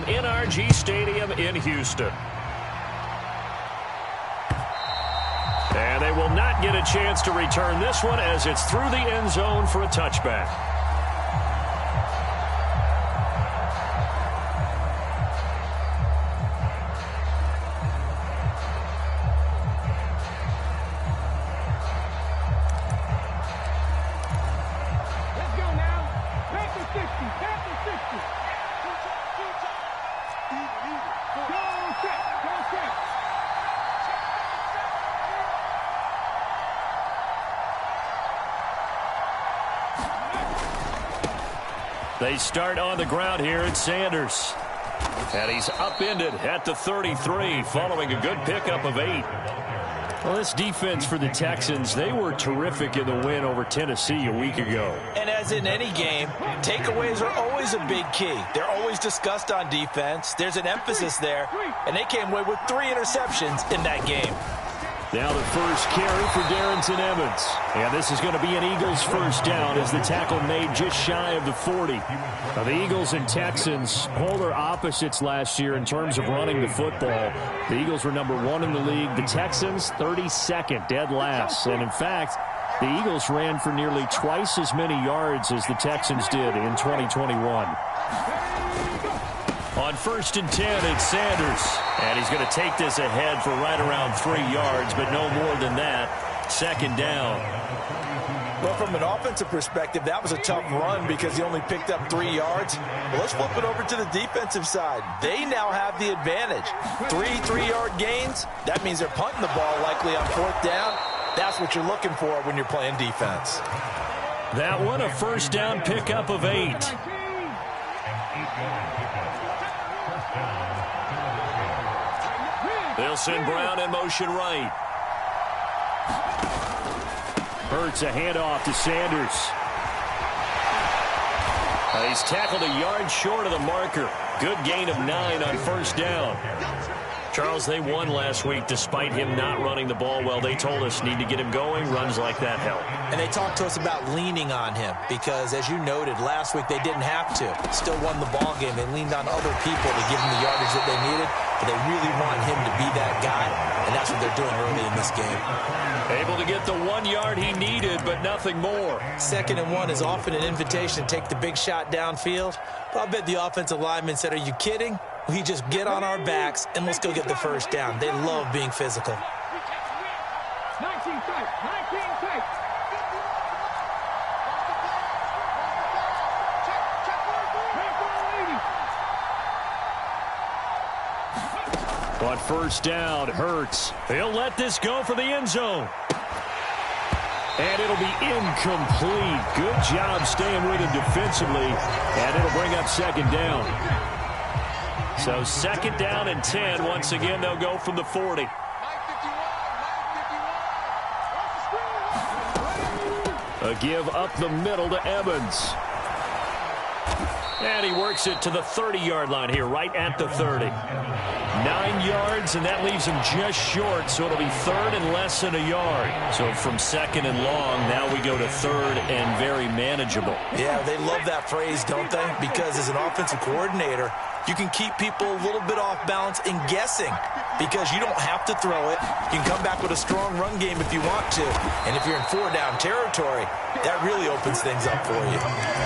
from NRG Stadium in Houston. And they will not get a chance to return this one as it's through the end zone for a touchback. They start on the ground here at Sanders. And he's upended at the 33 following a good pickup of 8. Well, this defense for the Texans, they were terrific in the win over Tennessee a week ago. And as in any game, takeaways are always a big key. They're always discussed on defense. There's an emphasis there, and they came away with 3 interceptions in that game. Now the first carry for Darrington Evans. And this is going to be an Eagles first down as the tackle made just shy of the 40. Now the Eagles and Texans, polar opposites last year in terms of running the football. The Eagles were number 1 in the league. The Texans, 32nd, dead last. And in fact, the Eagles ran for nearly twice as many yards as the Texans did in 2021. On 1st and 10, it's Sanders. And he's going to take this ahead for right around 3 yards, but no more than that. 2nd down. Well, from an offensive perspective, that was a tough run because he only picked up 3 yards. Well, let's flip it over to the defensive side. They now have the advantage. 3 3-yard gains. That means they're punting the ball likely on 4th down. That's what you're looking for when you're playing defense. That one, a first down pickup of 8. They'll send Brown in motion right. Hurts a handoff to Sanders. He's tackled a yard short of the marker. Good gain of 9 on 1st down. Charles, they won last week despite him not running the ball well. They told us need to get him going. Runs like that help. And they talked to us about leaning on him because, as you noted, last week they didn't have to. Still won the ball game. They leaned on other people to give him the yardage that they needed, but they really want him to be that guy, and that's what they're doing early in this game. Able to get the 1 yard he needed, but nothing more. 2nd and 1 is often an invitation to take the big shot downfield. But I bet the offensive lineman said, are you kidding? We just get on our backs and let's go get the first down. They love being physical. 19 tight, 19 tight. On 1st down, Hurts. He'll let this go for the end zone. And it'll be incomplete. Good job staying with him defensively. And it'll bring up 2nd down. So 2nd down and 10. Once again, they'll go from the 40. A give up the middle to Evans. And he works it to the 30-yard line here, right at the 30. 9 yards, and that leaves him just short, so it'll be 3rd and less than a yard. So from 2nd and long, now we go to 3rd and very manageable. Yeah, they love that phrase, don't they? Because as an offensive coordinator, you can keep people a little bit off balance and guessing because you don't have to throw it. You can come back with a strong run game if you want to. And if you're in 4-down territory, that really opens things up for you.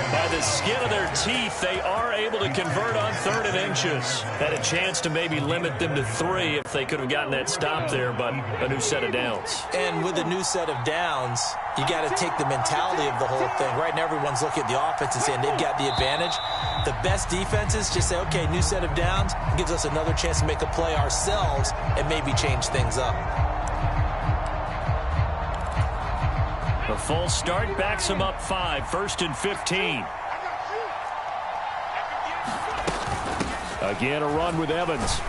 By the skin of their teeth, they are able to convert on 3rd and inches. Had a chance to maybe limit them to 3 if they could have gotten that stop there, but a new set of downs. And with a new set of downs, you got to take the mentality of the whole thing. Right now, everyone's looking at the offense and saying they've got the advantage. The best defenses just say, okay, new set of downs gives us another chance to make a play ourselves and maybe change things up. The full start backs him up 5, 1st and 15. Again, a run with Evans.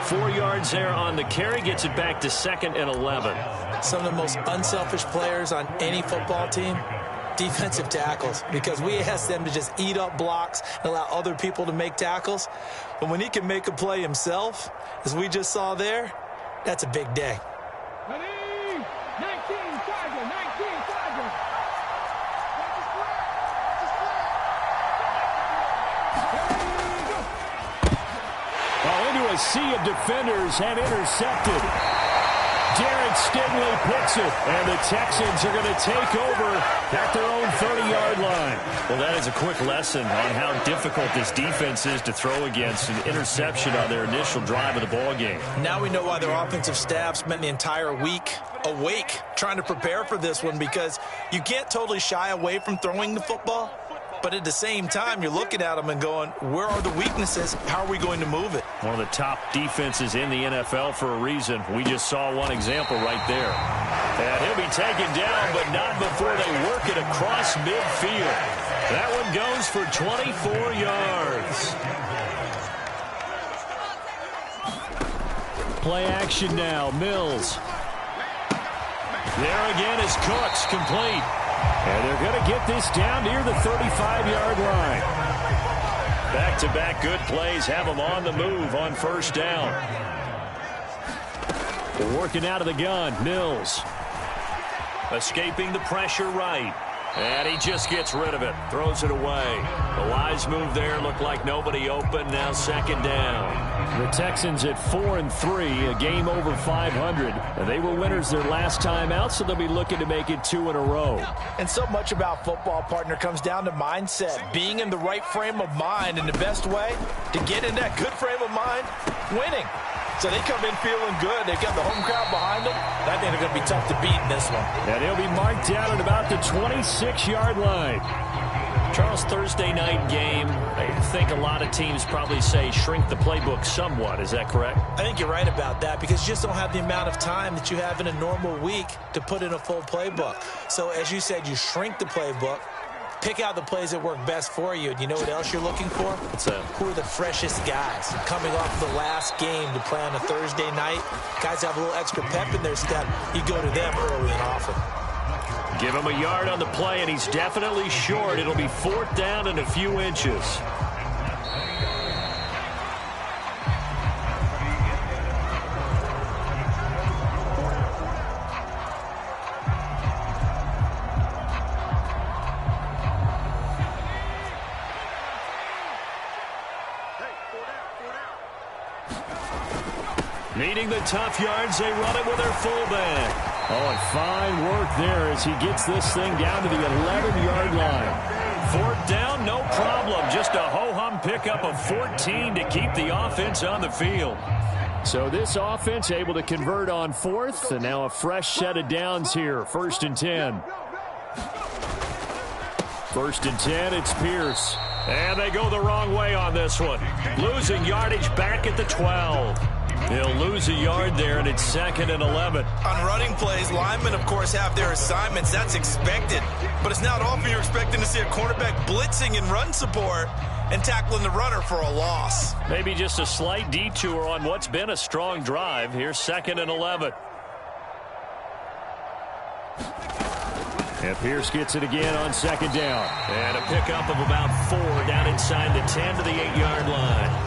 4 yards there on the carry, gets it back to 2nd and 11. Some of the most unselfish players on any football team, defensive tackles, because we ask them to just eat up blocks and allow other people to make tackles. But when he can make a play himself, as we just saw there, that's a big day. a sea of defenders have intercepted. Darren Stingley picks it, and the Texans are going to take over at their own 30-yard line. Well, that is a quick lesson on how difficult this defense is to throw against. An interception on their initial drive of the ball game. Now we know why their offensive staff spent the entire week awake trying to prepare for this one, because you can't totally shy away from throwing the football. But at the same time, you're looking at them and going, where are the weaknesses? How are we going to move it? One of the top defenses in the NFL for a reason. We just saw one example right there. And he'll be taken down, but not before they work it across midfield. That one goes for 24 yards. Play action now. Mills. There again is Cooks, complete. And they're going to get this down near the 35-yard line. Back-to-back good plays have them on the move on first down. Working out of the gun, Mills. Escaping the pressure right. And he just gets rid of it. Throws it away. The wise move there. Looked like nobody open. Now second down. The Texans at 4-3, a game over 500. And they were winners their last time out, so they'll be looking to make it 2 in a row. And so much about football, partner, comes down to mindset. Being in the right frame of mind, and the best way to get in that good frame of mind, winning. So they come in feeling good. They've got the home crowd behind them. I think they're going to be tough to beat in this one. And he'll be marked down at about the 26-yard line. Charles, Thursday night game, I think a lot of teams probably say shrink the playbook somewhat. Is that correct? I think you're right about that, because you just don't have the amount of time that you have in a normal week to put in a full playbook. So as you said, you shrink the playbook. Pick out the plays that work best for you. And you know what else you're looking for? What's that? Who are the freshest guys coming off the last game to play on a Thursday night? Guys have a little extra pep in their step. You go to them early and often. Give him a yard on the play, and he's definitely short. It'll be fourth down and a few inches. Needing the tough yards, they run it with their fullback. Oh, and fine work there as he gets this thing down to the 11-yard line. Fourth down, no problem. Just a ho-hum pickup of 14 to keep the offense on the field. So this offense able to convert on fourth, and now a fresh set of downs here. 1st and 10. 1st and 10, it's Pierce. And they go the wrong way on this one. Losing yardage back at the 12. They'll lose a yard there, and it's 2nd and 11. On running plays, linemen, of course, have their assignments. That's expected. But it's not often you're expecting to see a cornerback blitzing in run support and tackling the runner for a loss. Maybe just a slight detour on what's been a strong drive. Here's 2nd and 11. And Pierce gets it again on 2nd down. And a pickup of about 4 down inside the 10 to the 8-yard line.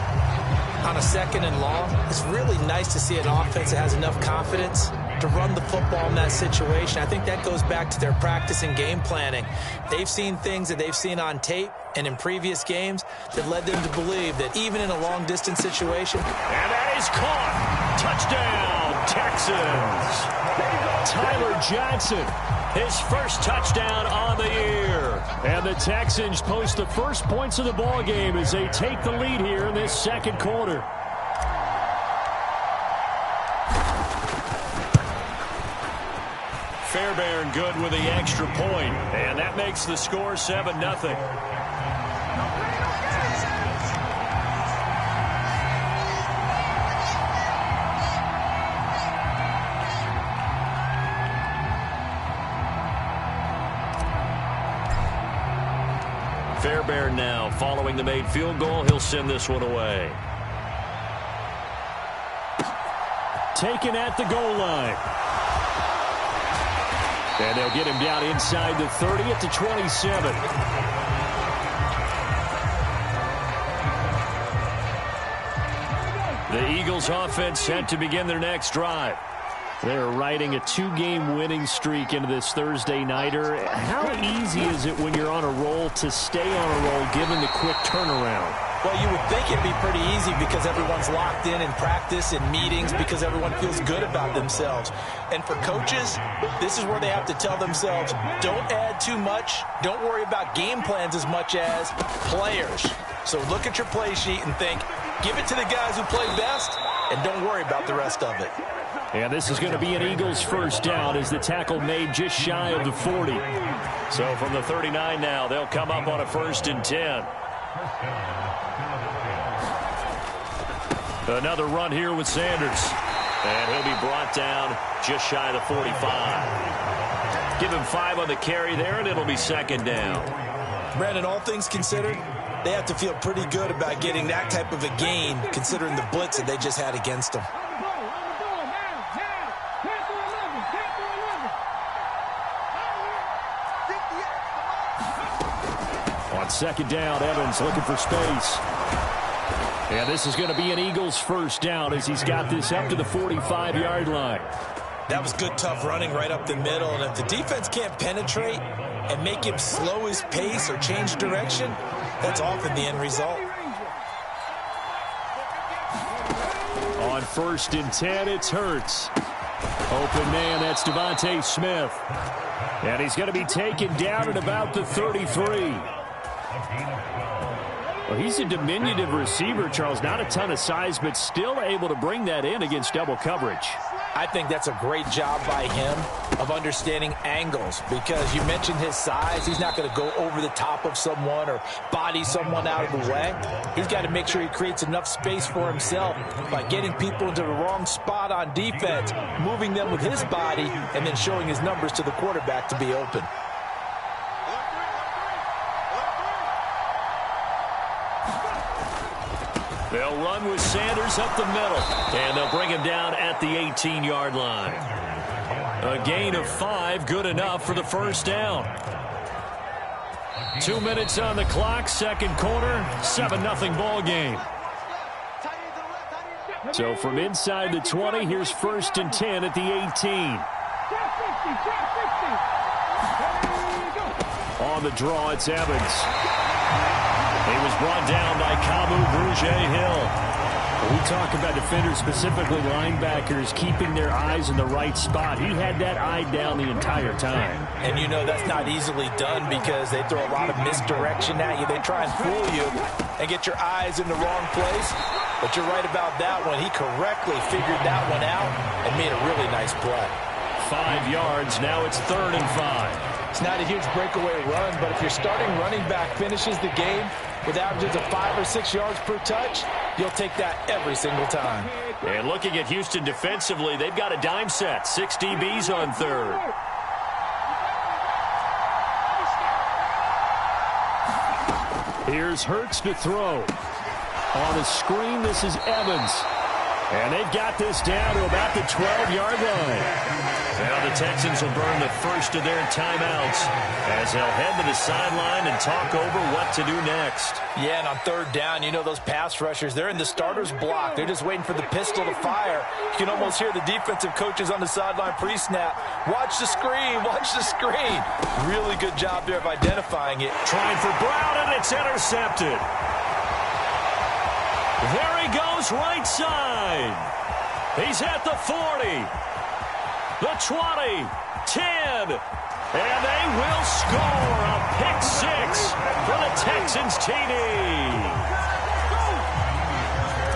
On a 2nd and long, it's really nice to see an offense that has enough confidence to run the football in that situation. I think that goes back to their practice and game planning. They've seen things that they've seen on tape and in previous games that led them to believe that even in a long-distance situation. And that is caught. Touchdown, Texans. Tyler Johnson, his first touchdown on the year. And the Texans post the first points of the ball game as they take the lead here in this second quarter. Fairbairn good with the extra point, and that makes the score 7-0. Fairbairn now following the made field goal. He'll send this one away. Taken at the goal line. And they'll get him down inside the 30 at the 27. The Eagles offense set to begin their next drive. They're riding a 2-game winning streak into this Thursday nighter. How easy is it when you're on a roll to stay on a roll given the quick turnaround? Well, you would think it'd be pretty easy because everyone's locked in practice and meetings because everyone feels good about themselves. And for coaches, this is where they have to tell themselves, don't add too much. Don't worry about game plans as much as players. So look at your play sheet and think, give it to the guys who play best, and don't worry about the rest of it. And this is going to be an Eagles first down as the tackle made just shy of the 40. So from the 39 now, they'll come up on a 1st and 10. Another run here with Sanders. And he'll be brought down just shy of the 45. Give him 5 on the carry there, and it'll be 2nd down. Brandon, all things considered, they have to feel pretty good about getting that type of a gain considering the blitz that they just had against them. On 2nd down, Evans looking for space. And this is going to be an Eagles first down as he's got this up to the 45-yard line. That was good, tough running right up the middle. And if the defense can't penetrate and make him slow his pace or change direction, that's often the end result. On 1st and 10, it's Hurts. Open man, that's Devontae Smith. And he's going to be taken down at about the 33. Well, he's a diminutive receiver, Charles. Not a ton of size, but still able to bring that in against double coverage. I think that's a great job by him of understanding angles because you mentioned his size. He's not going to go over the top of someone or body someone out of the way. He's got to make sure he creates enough space for himself by getting people into the wrong spot on defense, moving them with his body, and then showing his numbers to the quarterback to be open. They'll run with Sanders up the middle, and they'll bring him down at the 18-yard line. A gain of 5, good enough for the first down. 2 minutes on the clock, 2nd quarter, 7-0 ball game. So from inside the 20, here's 1st and 10 at the 18. On the draw, it's Evans. He was brought down by Kamu Grugier-Hill. We talk about defenders, specifically linebackers, keeping their eyes in the right spot. He had that eye down the entire time. And you know that's not easily done because they throw a lot of misdirection at you. They try and fool you and get your eyes in the wrong place. But you're right about that one. He correctly figured that one out and made a really nice play. 5 yards. Now it's 3rd and 5. It's not a huge breakaway run, but if your starting running back finishes the game with averages of 5 or 6 yards per touch, you'll take that every single time. And looking at Houston defensively, they've got a dime set. 6 DBs on 3rd. Here's Hurts to throw. On the screen, this is Evans. And they've got this down to about the 12-yard line. Now the Texans will burn the first of their timeouts as they'll head to the sideline and talk over what to do next. Yeah, and on 3rd down, you know those pass rushers, they're in the starter's block. They're just waiting for the pistol to fire. You can almost hear the defensive coaches on the sideline pre-snap. Watch the screen, watch the screen. Really good job there of identifying it. Trying for Brown, and it's intercepted. There he goes, right side. He's at the 40. The 20, 10, and they will score a pick 6 for the Texans TD.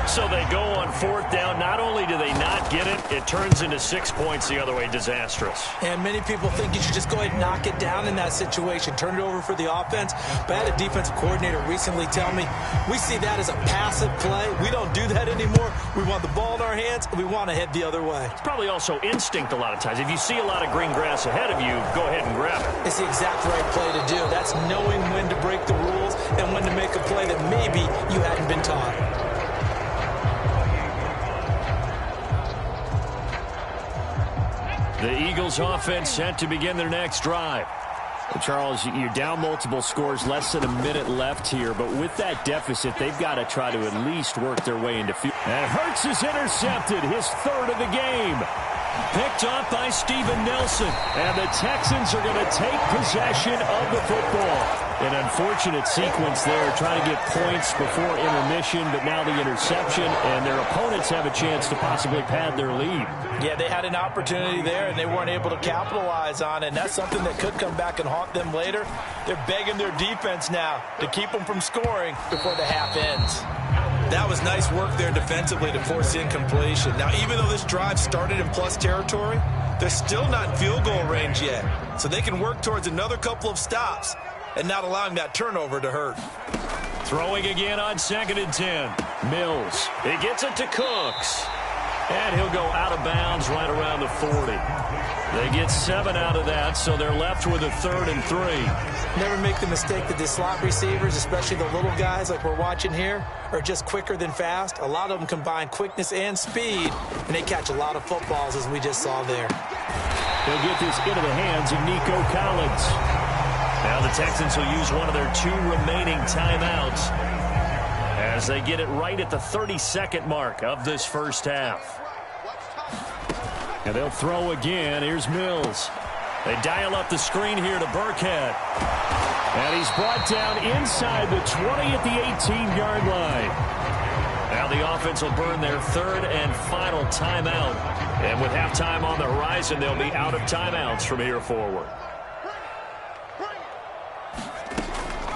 So they go on 4th down. Not only do they not get it, it turns into 6 points the other way. Disastrous. And many people think you should just go ahead and knock it down in that situation. Turn it over for the offense. But I had a defensive coordinator recently tell me, we see that as a passive play. We don't do that anymore. We want the ball in our hands, and we want to head the other way. It's probably also instinct a lot of times. If you see a lot of green grass ahead of you, go ahead and grab it. It's the exact right play to do. That's knowing when to break the rules and when to make a play that maybe you hadn't been taught. The Eagles offense set to begin their next drive. Well, Charles, you're down multiple scores, less than a minute left here, but with that deficit, they've got to try to at least work their way into field. And Hurts is intercepted, his 3rd of the game. Picked off by Steven Nelson. And the Texans are going to take possession of the football. An unfortunate sequence there, trying to get points before intermission, but now the interception, and their opponents have a chance to possibly pad their lead. Yeah, they had an opportunity there, and they weren't able to capitalize on it, and that's something that could come back and haunt them later. They're begging their defense now to keep them from scoring before the half ends. That was nice work there defensively to force incompletion. Now, even though this drive started in plus territory, they're still not in field goal range yet, so they can work towards another couple of stops and not allowing that turnover to hurt. Throwing again on 2nd and 10. Mills. He gets it to Cooks. And he'll go out of bounds right around the 40. They get 7 out of that, so they're left with a 3rd and 3. Never make the mistake that the slot receivers, especially the little guys like we're watching here, are just quicker than fast. A lot of them combine quickness and speed, and they catch a lot of footballs, as we just saw there. They'll get this into the hands of Nico Collins. Now the Texans will use one of their 2 remaining timeouts as they get it right at the 32nd mark of this first half. And they'll throw again. Here's Mills. They dial up the screen here to Burkhead. And he's brought down inside the 20 at the 18-yard line. Now the offense will burn their 3rd and final timeout. And with halftime on the horizon, they'll be out of timeouts from here forward.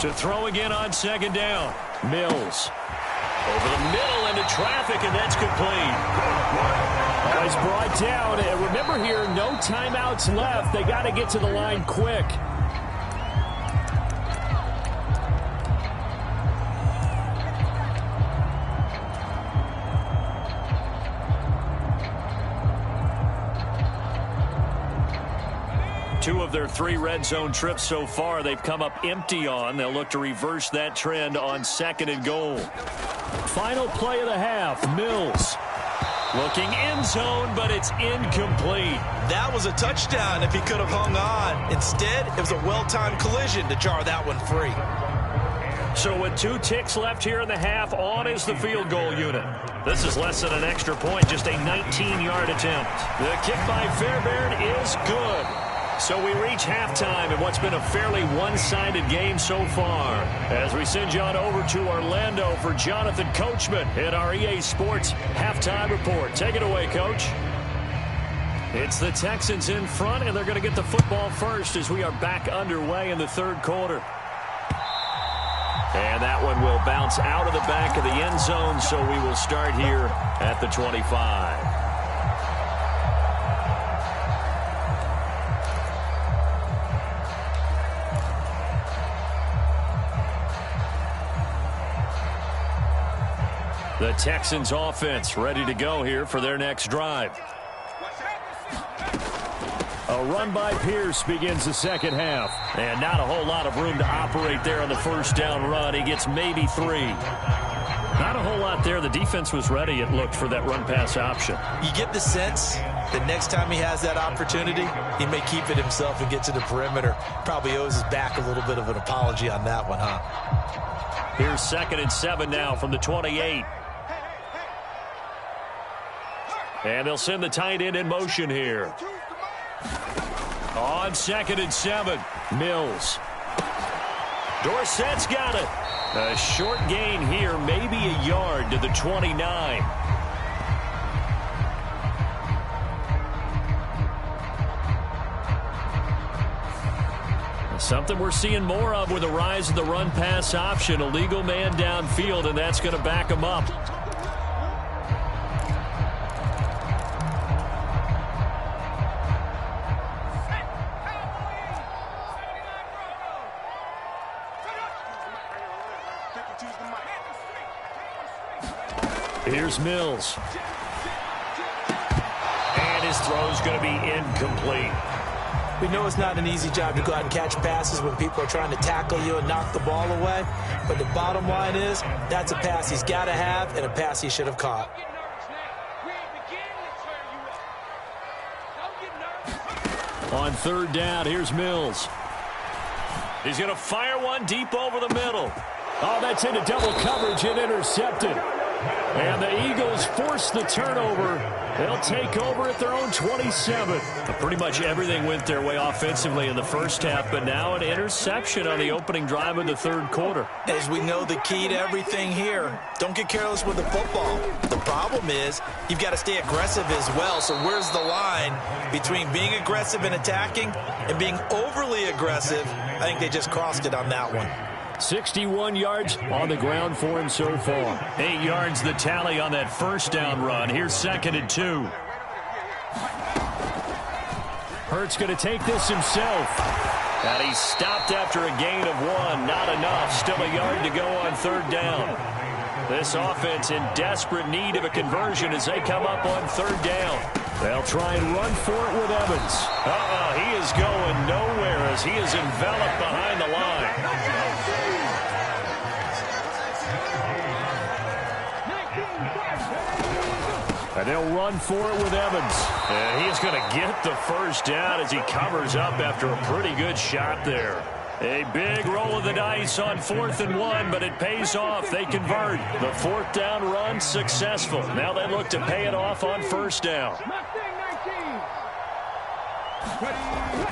To throw again on 2nd down. Mills. Over the middle into traffic, and that's complete. Oh, he's brought down. And remember here, no timeouts left. They got to get to the line quick. Two of their 3 red zone trips so far, they've come up empty on. They'll look to reverse that trend on 2nd and goal. Final play of the half, Mills. Looking end zone, but it's incomplete. That was a touchdown if he could have hung on. Instead, it was a well-timed collision to jar that one free. So with 2 ticks left here in the half, on is the field goal unit. This is less than an extra point, just a 19-yard attempt. The kick by Fairbairn is good. So we reach halftime in what's been a fairly one-sided game so far. As we send you on over to Orlando for Jonathan Coachman in our EA Sports Halftime Report. Take it away, Coach. It's the Texans in front, and they're going to get the football first as we are back underway in the 3rd quarter. And that one will bounce out of the back of the end zone, so we will start here at the 25. The Texans offense ready to go here for their next drive. A run by Pierce begins the 2nd half. And not a whole lot of room to operate there on the 1st down run. He gets maybe 3. Not a whole lot there. The defense was ready, it looked, for that run-pass option. You get the sense that next time he has that opportunity, he may keep it himself and get to the perimeter. Probably owes his back a little bit of an apology on that one, huh? Here's 2nd and 7 now from the 28. And they'll send the tight end in motion here. On 2nd and 7, Mills. Dorsett's got it. A short gain here, maybe a yard to the 29. Something we're seeing more of with the rise of the run-pass option. A legal man downfield, and that's going to back him up. Here's Mills. And his throw's going to be incomplete. We know it's not an easy job to go out and catch passes when people are trying to tackle you and knock the ball away. But the bottom line is, that's a pass he's got to have and a pass he should have caught. On 3rd down, here's Mills. He's going to fire one deep over the middle. Oh, that's into double coverage and intercepted. And the Eagles force the turnover. They'll take over at their own 27. Pretty much everything went their way offensively in the first half, but now an interception on the opening drive of the third quarter. As we know, the key to everything here, don't get careless with the football. The problem is you've got to stay aggressive as well. So where's the line between being aggressive and attacking and being overly aggressive? I think they just crossed it on that one. 61 yards on the ground for him so far. 8 yards the tally on that first down run. Here's 2nd and 2. Hurts going to take this himself. And he stopped after a gain of 1. Not enough. Still a yard to go on third down. This offense in desperate need of a conversion as they come up on third down. They'll try and run for it with Evans. He is going nowhere as he is enveloped behind the line. And they'll run for it with Evans. And he's going to get the first down as he covers up after a pretty good shot there. A big roll of the dice on 4th and 1, but it pays off. They convert. The 4th down run successful. Now they look to pay it off on first down.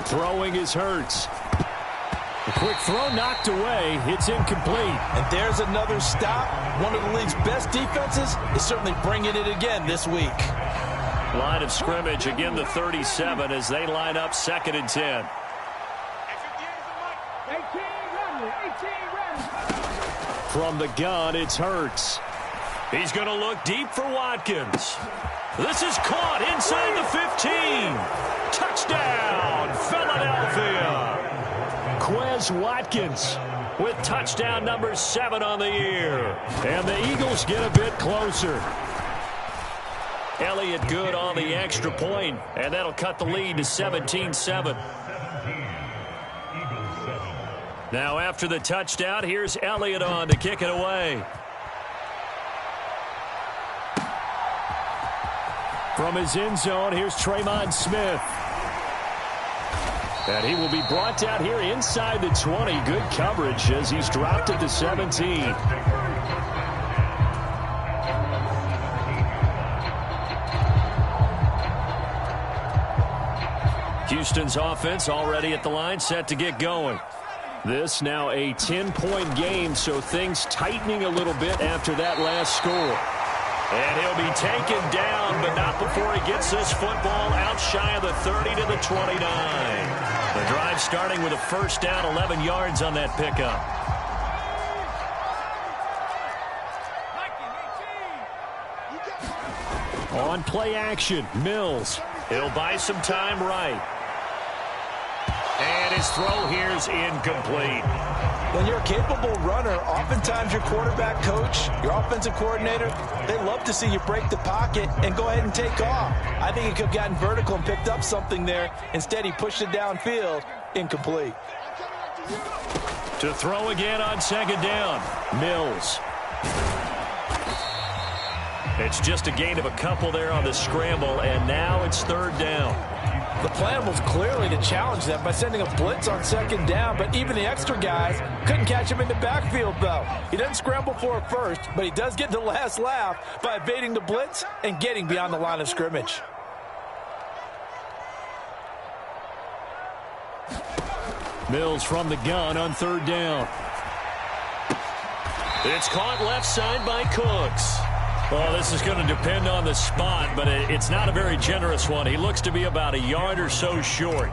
Throwing is Hurts. A quick throw knocked away. It's incomplete. And there's another stop. One of the league's best defenses is certainly bringing it again this week. Line of scrimmage, again the 37 as they line up 2nd and 10. From the gun, it's Hurts. He's going to look deep for Watkins. This is caught inside the 15. Touchdown, Philadelphia. Quez Watkins with touchdown number 7 on the year. And the Eagles get a bit closer. Elliott good on the extra point, and that'll cut the lead to 17-7. Now after the touchdown, here's Elliott on to kick it away. From his end zone, here's Tremon Smith. And he will be brought down here inside the 20. Good coverage as he's dropped at the 17. Houston's offense already at the line, set to get going. This now a 10-point game, so things tightening a little bit after that last score. And he'll be taken down, but not before he gets this football out shy of the 30 to the 29. The drive starting with a first down, 11 yards on that pickup. On play action, Mills. He'll buy some time right. And his throw here is incomplete. When you're a capable runner, oftentimes your quarterback coach, your offensive coordinator, they love to see you break the pocket and go ahead and take off. I think he could have gotten vertical and picked up something there. Instead, he pushed it downfield. Incomplete. To throw again on second down. Mills. It's just a gain of a couple there on the scramble, and now it's third down. The plan was clearly to challenge them by sending a blitz on second down, but even the extra guys couldn't catch him in the backfield, though. He doesn't scramble for it first, but he does get the last laugh by evading the blitz and getting beyond the line of scrimmage. Mills from the gun on third down. It's caught left side by Cooks. Well, this is going to depend on the spot, but it's not a very generous one. He looks to be about a yard or so short.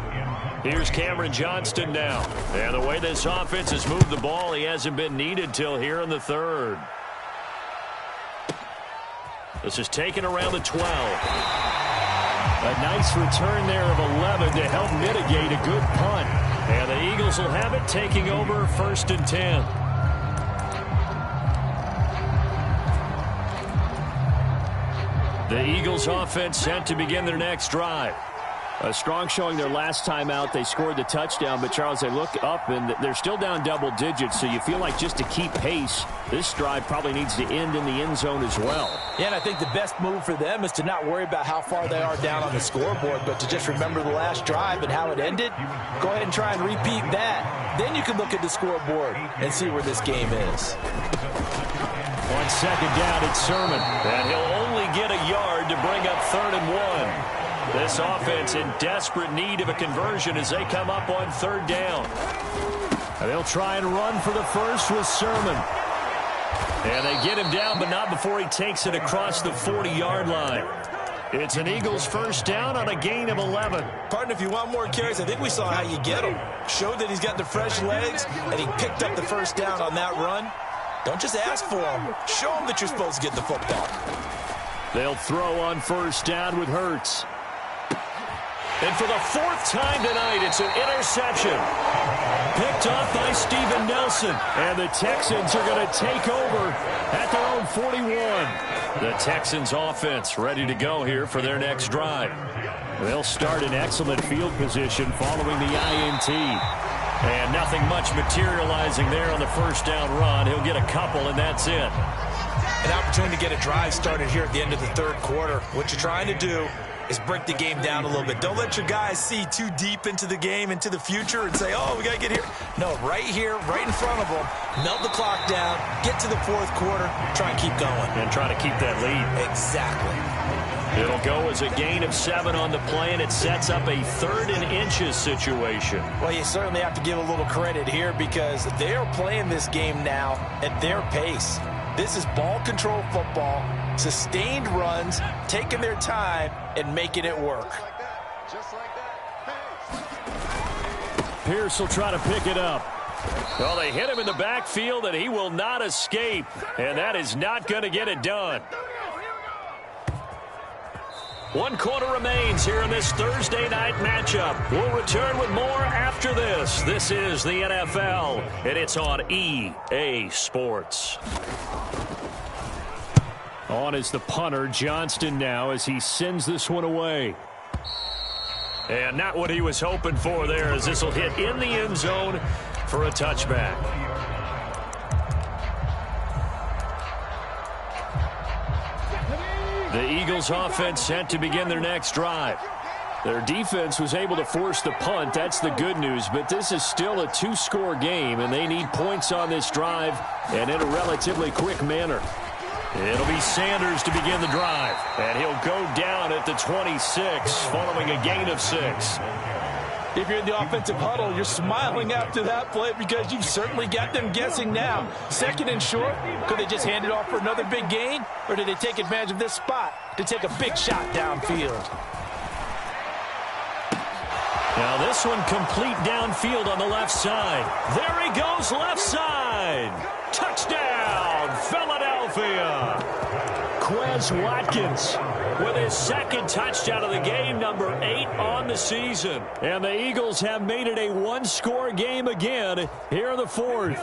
Here's Cameron Johnston now. And the way this offense has moved the ball, he hasn't been needed till here in the third. This is taken around the 12. A nice return there of 11 to help mitigate a good punt. And the Eagles will have it, taking over 1st and 10. The Eagles offense set to begin their next drive. A strong showing their last time out. They scored the touchdown, but Charles, they look up and they're still down double digits, so you feel like just to keep pace, this drive probably needs to end in the end zone as well. Yeah, and I think the best move for them is to not worry about how far they are down on the scoreboard, but to just remember the last drive and how it ended. Go ahead and try and repeat that. Then you can look at the scoreboard and see where this game is. On second down, it's Sermon. And he'll only get a yard to bring up 3rd and 1. This offense in desperate need of a conversion as they come up on 3rd down. And they'll try and run for the first with Sermon. And they get him down, but not before he takes it across the 40-yard line. It's an Eagles first down on a gain of 11. Partner, if you want more carries, I think we saw how you get him. Showed that he's got the fresh legs, and he picked up the first down on that run. Don't just ask for him. Show him that you're supposed to get the football. They'll throw on first down with Hurts. And for the 4th time tonight, it's an interception. Picked off by Steven Nelson. And the Texans are going to take over at their own 41. The Texans offense ready to go here for their next drive. They'll start in excellent field position following the INT. And nothing much materializing there on the first down run. He'll get a couple, and that's it. An opportunity to get a drive started here at the end of the 3rd quarter. What you're trying to do is break the game down a little bit. Don't let your guys see too deep into the game, into the future, and say, oh, we got to get here. No, right here, right in front of them, melt the clock down, get to the 4th quarter, try and keep going. And try to keep that lead. Exactly. It'll go as a gain of 7 on the play, and it sets up a 3rd and inches situation. Well, you certainly have to give a little credit here because they are playing this game now at their pace. This is ball control football, sustained runs, taking their time, and making it work. Pierce will try to pick it up. Well, they hit him in the backfield, and he will not escape. And that is not going to get it done. 1 quarter remains here in this Thursday night matchup. We'll return with more after this. This is the NFL, and it's on EA Sports. On is the punter, Johnston, now as he sends this one away. And not what he was hoping for there, as this will hit in the end zone for a touchback. The Eagles offense set to begin their next drive. Their defense was able to force the punt. That's the good news, but this is still a 2-score game, and they need points on this drive and in a relatively quick manner. It'll be Sanders to begin the drive, and he'll go down at the 26 following a gain of 6. If you're in the offensive huddle, you're smiling after that play because you've certainly got them guessing now. 2nd and short, could they just hand it off for another big gain? Or did they take advantage of this spot to take a big shot downfield? Now this one complete downfield on the left side. There he goes, left side. Touchdown, Philadelphia. Quez Watkins with his 2nd touchdown of the game, number 8 on the season. And the Eagles have made it a 1-score game again here in the 4th.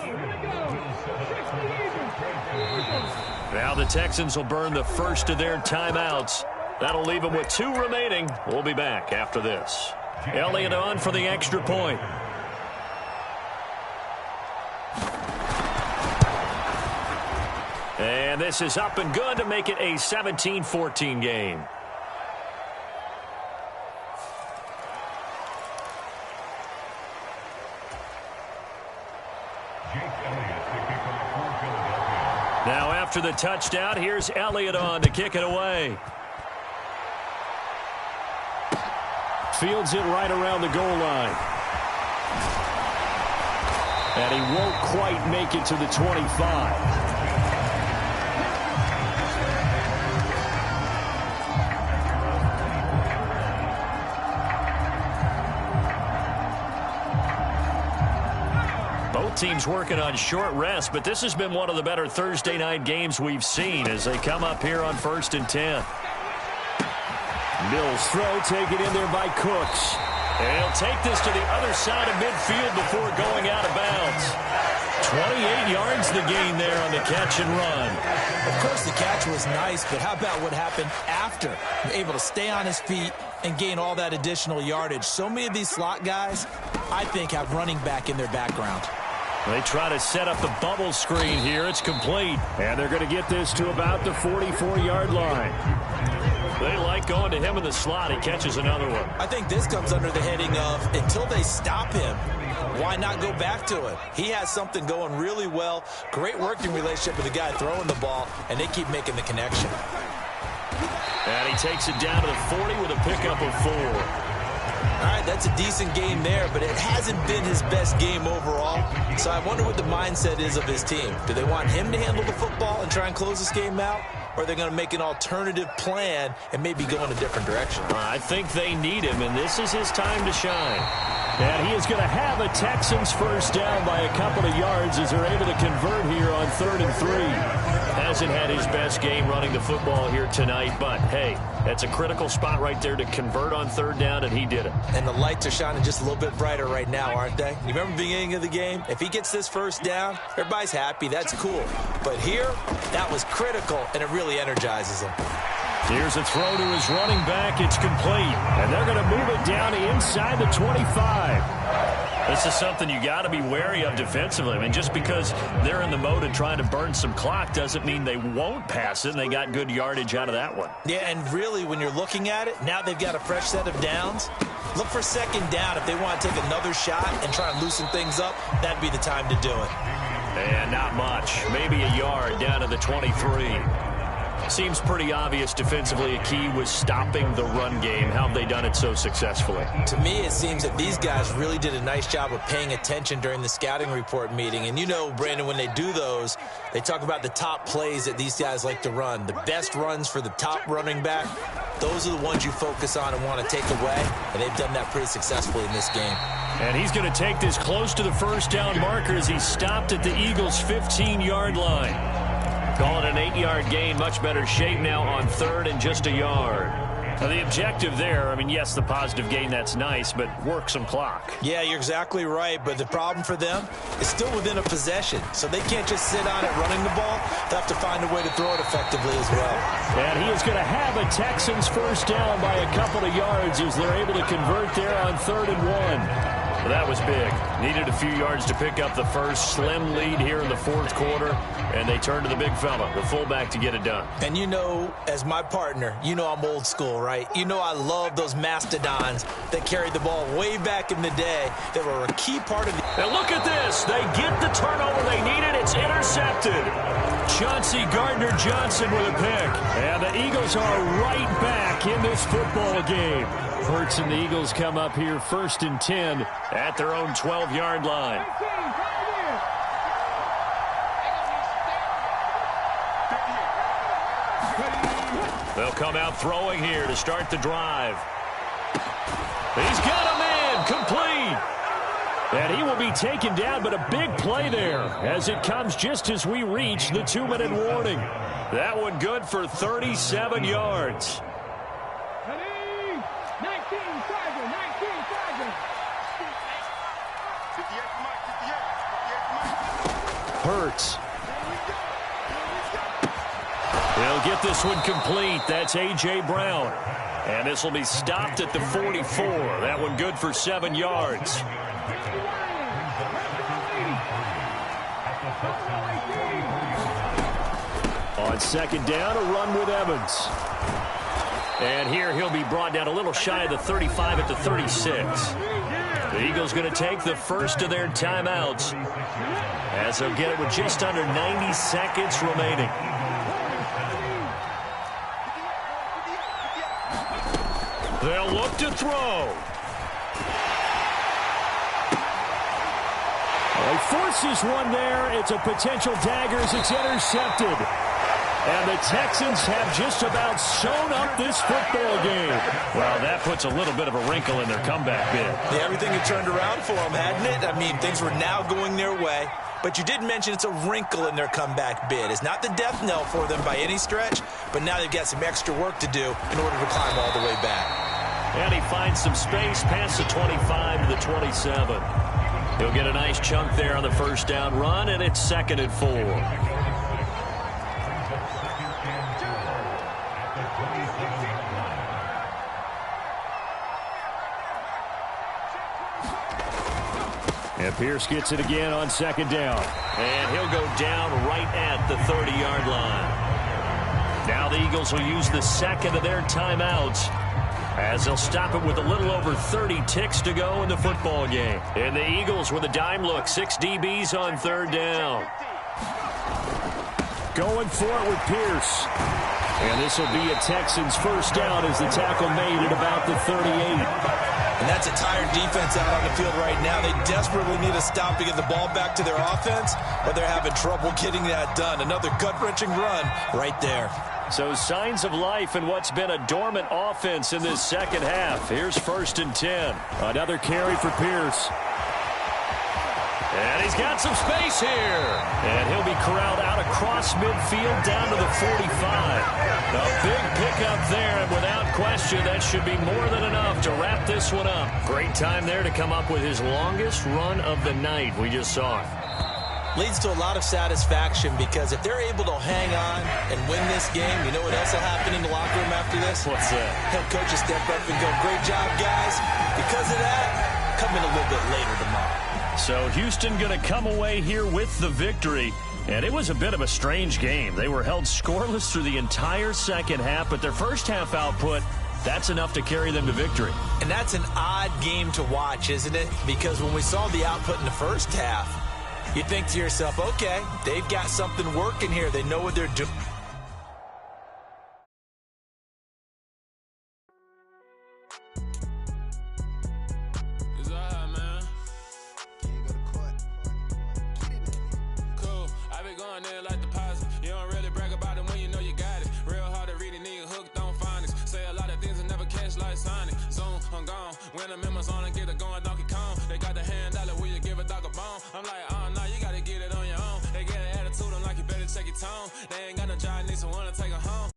Now the Texans will burn the first of their timeouts. That'll leave them with 2 remaining. We'll be back after this. Elliott on for the extra point. And this is up and good to make it a 17-14 game. Now after the touchdown, here's Elliott on to kick it away. Fields it right around the goal line. And he won't quite make it to the 25. Both teams working on short rest, but this has been one of the better Thursday night games we've seen as they come up here on 1st and 10. Mills throw taken in there by Cooks. And he'll take this to the other side of midfield before going out of bounds. 28 yards the gain there on the catch and run. Of course, the catch was nice, but how about what happened after? Able to stay on his feet and gain all that additional yardage. So many of these slot guys, I think, have running back in their background. They try to set up the bubble screen here. It's complete. And they're going to get this to about the 44-yard line. They like going to him in the slot. He catches another one. I think this comes under the heading of until they stop him, why not go back to it? He has something going really well. Great working relationship with the guy throwing the ball, and they keep making the connection. And he takes it down to the 40 with a pickup of 4. All right, that's a decent game there, but it hasn't been his best game overall. So I wonder what the mindset is of his team. Do they want him to handle the football and try and close this game out? Or are they going to make an alternative plan and maybe go in a different direction? I think they need him, and this is his time to shine. And he is going to have a Texans first down by a couple of yards as they're able to convert here on 3rd and 3. Hasn't had his best game running the football here tonight, but hey, that's a critical spot right there to convert on 3rd down, and he did it. And the lights are shining just a little bit brighter right now, aren't they? You remember the beginning of the game? If he gets this first down, everybody's happy. That's cool. But here, that was critical, and it really energizes him. Here's a throw to his running back. It's complete. And they're going to move it down inside the 25. This is something you got to be wary of defensively. I mean, just because they're in the mode of trying to burn some clock doesn't mean they won't pass it, and they got good yardage out of that one. Yeah, and really, when you're looking at it, now they've got a fresh set of downs. Look for 2nd down. If they want to take another shot and try and loosen things up, that'd be the time to do it. And not much. Maybe a yard down to the 23. Seems pretty obvious defensively a key was stopping the run game. How have they done it so successfully? To me, it seems that these guys really did a nice job of paying attention during the scouting report meeting. And you know, Brandon, when they do those, they talk about the top plays that these guys like to run. The best runs for the top running back, those are the ones you focus on and want to take away. And they've done that pretty successfully in this game. And he's going to take this close to the first down marker as he stopped at the Eagles' 15-yard line. Call it an 8-yard gain. Much better shape now on 3rd and just a yard. Now the objective there, I mean, yes, the positive gain, that's nice, but work some clock. Yeah, you're exactly right, but the problem for them is still within a possession, so they can't just sit on it running the ball. They'll have to find a way to throw it effectively as well. And he is going to have a Texans first down by a couple of yards as they're able to convert there on 3rd and 1. Well, that was big. Needed a few yards to pick up the first. Slim lead here in the 4th quarter, and they turn to the big fella, the fullback, to get it done. And you know, as my partner, you know I'm old school, right? You know I love those mastodons that carried the ball way back in the day. They were a key part of the... And look at this. They get the turnover they needed. It's intercepted. Chauncey Gardner-Johnson with a pick. And the Eagles are right back in this football game. Hurts and the Eagles come up here 1st and 10 at their own 12-yard line. They'll come out throwing here to start the drive. He's got a man complete. And he will be taken down, but a big play there as it comes just as we reach the 2-minute warning. That one good for 37 yards. Hurts. He'll get this one complete. That's A.J. Brown. And this will be stopped at the 44. That one good for 7 yards. On 2nd down, a run with Evans. And here he'll be brought down a little shy of the 35 at the 36. The Eagles going to take the first of their timeouts as they'll get it with just under 90 seconds remaining. They'll look to throw. He forces one there. It's a potential dagger as it's intercepted. And the Texans have just about sewn up this football game. Well, that puts a little bit of a wrinkle in their comeback bid. Yeah, everything had turned around for them, hadn't it? I mean, things were now going their way. But you did mention it's a wrinkle in their comeback bid. It's not the death knell for them by any stretch, but now they've got some extra work to do in order to climb all the way back. And he finds some space past the 25 to the 27. He'll get a nice chunk there on the first down run, and it's 2nd and 4. And Pierce gets it again on 2nd down. And he'll go down right at the 30-yard line. Now the Eagles will use the second of their timeouts as they'll stop it with a little over 30 ticks to go in the football game. And the Eagles with a dime look, 6 DBs on third down. Going for it with Pierce. And this will be a Texans first down as the tackle made at about the 38. And that's a tired defense out on the field right now. They desperately need a stop to get the ball back to their offense, but they're having trouble getting that done. Another gut-wrenching run right there. So signs of life in what's been a dormant offense in this second half. Here's 1st and 10. Another carry for Pierce. And he's got some space here. And he'll be corralled out across midfield down to the 45. A big pickup there, and without question, that should be more than enough to wrap this one up. Great time there to come up with his longest run of the night. We just saw it. Leads to a lot of satisfaction because if they're able to hang on and win this game, you know what else will happen in the locker room after this? What's that? Head coach will step up and go, great job, guys. Because of that, come in a little bit later tomorrow. So Houston going to come away here with the victory. And it was a bit of a strange game. They were held scoreless through the entire second half, but their first half output, that's enough to carry them to victory. And that's an odd game to watch, isn't it? Because when we saw the output in the first half, you think to yourself, okay, they've got something working here. They know what they're doing. When the members on and get it going Donkey Kong, they got the hand dollar, will you give a dog a bone? I'm like, oh no, you gotta get it on your own. They get an attitude, I'm like, you better check your tone. They ain't got no job, need someone to take her home.